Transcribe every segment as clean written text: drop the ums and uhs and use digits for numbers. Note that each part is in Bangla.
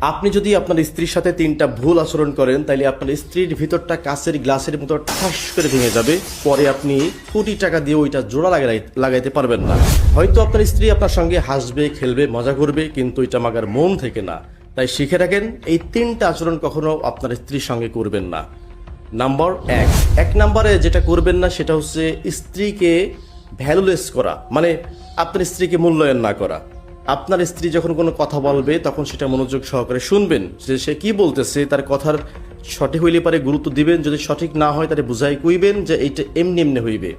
আপনি যদি আপনার স্ত্রীর সাথে 3টা ভুল আচরণ করেন তাহলে আপনার স্ত্রীর ভিতরটা কাচের গ্লাসের মতো ঠাস করে ভেঙে যাবে। পরে আপনি কোটি টাকা দিয়ে ওইটা জোড়া লাগাইতে পারবেন না। হয়তো আপনার স্ত্রী আপনার সঙ্গে হাসবে, খেলবে, মজা করবে, কিন্তু এটা মাগার মন থেকে না। তাই শিখে রাখেন, এই 3টা আচরণ কখনো আপনার স্ত্রীর সঙ্গে করবেন না। নাম্বার 1 নম্বরে যেটা করবেন না সেটা হচ্ছে স্ত্রীকে ভ্যালুলেস করা, মানে আপনার স্ত্রীকে মূল্যায়ন না করা। আপনার স্ত্রী যখন কোনো কথা বলবে তখন সেটা মনোযোগ সহকারে শুনবেন, যে সে কি বলতেছে, তার কথার সঠিক হইলে পারে গুরুত্ব দিবেন, যদি সঠিক না হয় তাহলে বুঝাই কইবেন যে এইটা এমনি এমনি হইবে।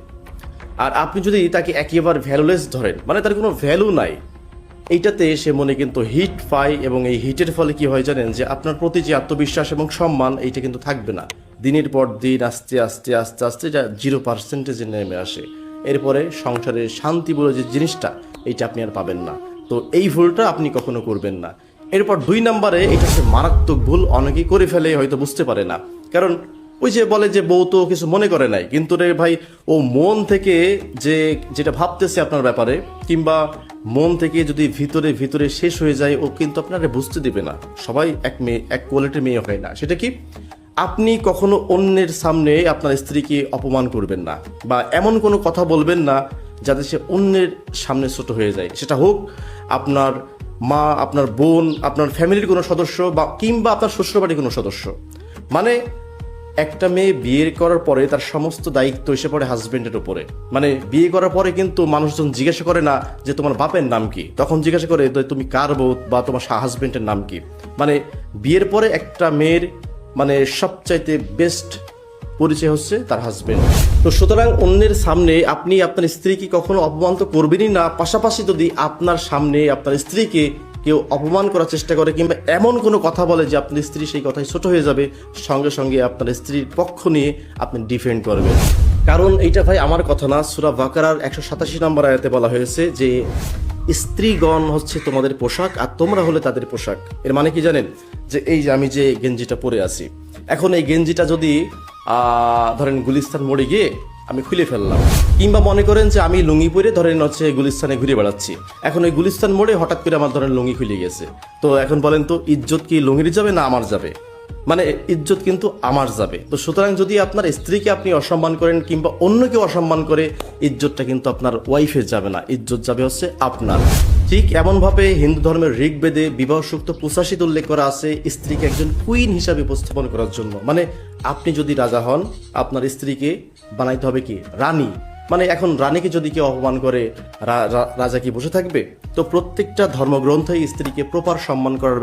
আর আপনি যদি তাকে একেবারে ভ্যালুলেস ধরেন, মানে তার কোনো ভ্যালু নাই, এইটাতে সে মনে কিন্তু হিট পায়, এবং এই হিটের ফলে কি হয় জানেন, যে আপনার প্রতি যে আত্মবিশ্বাস এবং সম্মান এইটা কিন্তু থাকবে না। দিনের পর দিন আস্তে আস্তে আস্তে আস্তে এটা 0%-এ নেমে আসে। এরপরে সংসারের শান্তি বলে যে জিনিসটা, এইটা আপনি আর পাবেন না। তো এই ভুলটা আপনি কখনো করবেন না। এরপর 2 নম্বরে, এটা হচ্ছে মারাত্মক ভুল, অনেকেই করে ফেলে, হয়তো বুঝতে পারে না। কারণ ওই যে বলে যে বউ তো কিছু মনে করে নাই, কিন্তু রে ভাই, ও মন থেকে যেটা ভাবতেছে আপনার ব্যাপারে, কিংবা মন থেকে যদি ভিতরে ভিতরে শেষ হয়ে যায়, ও কিন্তু আপনারা বুঝতে দিবে না। সবাই এক কোয়ালিটির মেয়ে হয় না। সেটা কি, আপনি কখনো অন্যের সামনে আপনার স্ত্রীকে অপমান করবেন না, বা এমন কোনো কথা বলবেন না যাতে সে অন্যের সামনে ছোট হয়ে যায়। সেটা হোক আপনার মা, আপনার বোন, আপনার ফ্যামিলির কোনো সদস্য, বা কিংবা আপনার শ্বশুরবাড়ির কোনো সদস্য। মানে একটা মেয়ে বিয়ে করার পরে তার সমস্ত দায়িত্ব এসে পড়ে হাজবেন্ডের উপরে। মানে বিয়ে করার পরে কিন্তু মানুষজন জিজ্ঞাসা করে না যে তোমার বাপের নাম কি, তখন জিজ্ঞাসা করে তুমি কার বউ, বা তোমার হাজবেন্ডের নাম কি। মানে বিয়ের পরে একটা মেয়ের মানে সবচাইতে বেস্ট পরিচয় হচ্ছে তার হাজবেন্ড। তো সুতরাং অন্যের সামনে আপনি আপনার স্ত্রীকে কখনো অপমান তো করবেনই না। পাশাপাশি যদি আপনার সামনে আপনার স্ত্রীকে কেউ অপমান করার চেষ্টা করে, কিংবা এমন কোনো কথা বলে যে আপনার স্ত্রী সেই কথায় ছোট হয়ে যাবে, সঙ্গে সঙ্গে আপনার স্ত্রীর পক্ষ নিয়ে আপনি ডিফেন্ড করবেন। কারণ এইটা ভাই আমার কথা না, সূরা বাকারার 187 নম্বর আয়াতে বলা হয়েছে যে স্ত্রীগণ হচ্ছে তোমাদের পোশাক, আর তোমরা হলে তাদের পোশাক। এর মানে কি জানেন, যে এই যে আমি যে গেঞ্জিটা পরে আছি, এখন এই গেঞ্জিটা যদি ধরেন গুলিস্তান মোড়ে গিয়ে আমি খুলে ফেললাম, কিংবা মনে করেন যে আমি লুঙ্গি পরে ধরেন হচ্ছে গুলিস্তানে ঘুরে বেড়াচ্ছি, এখন ওই গুলিস্তান মোড়ে হঠাৎ করে আমার ধরেন লুঙ্গি খুলে গেছে, তো এখন বলেন তো ইজ্জত কি লুঙ্গির যাবে না আমার যাবে? মানে ইজ্জত কিন্তু আমার যাবে। তো সুতরাং যদি আপনার স্ত্রীকে আপনি অসম্মান করেন, কিংবা অন্যকে অসম্মান করে, ইজ্জতটা কিন্তু আপনার ওয়াইফের যাবে না, ইজ্জত যাবে হচ্ছে আপনার। ঠিক এমনভাবে হিন্দু ধর্মের ঋগ্বেদে বিবাহ সূক্ত 85 উল্লেখ করা আছে স্ত্রীকে একজন কুইন হিসাবে উপস্থাপন করার জন্য। মানে আপনি যদি রাজা হন, আপনার স্ত্রীকে বানাইতে হবে কি রানী। মানে এখন রানীকে যদি কেউ অপমান করে, রাজা কি বসে থাকবে? তো প্রত্যেকটা ধর্মগ্রন্থে স্ত্রীকে প্রপার সম্মান করার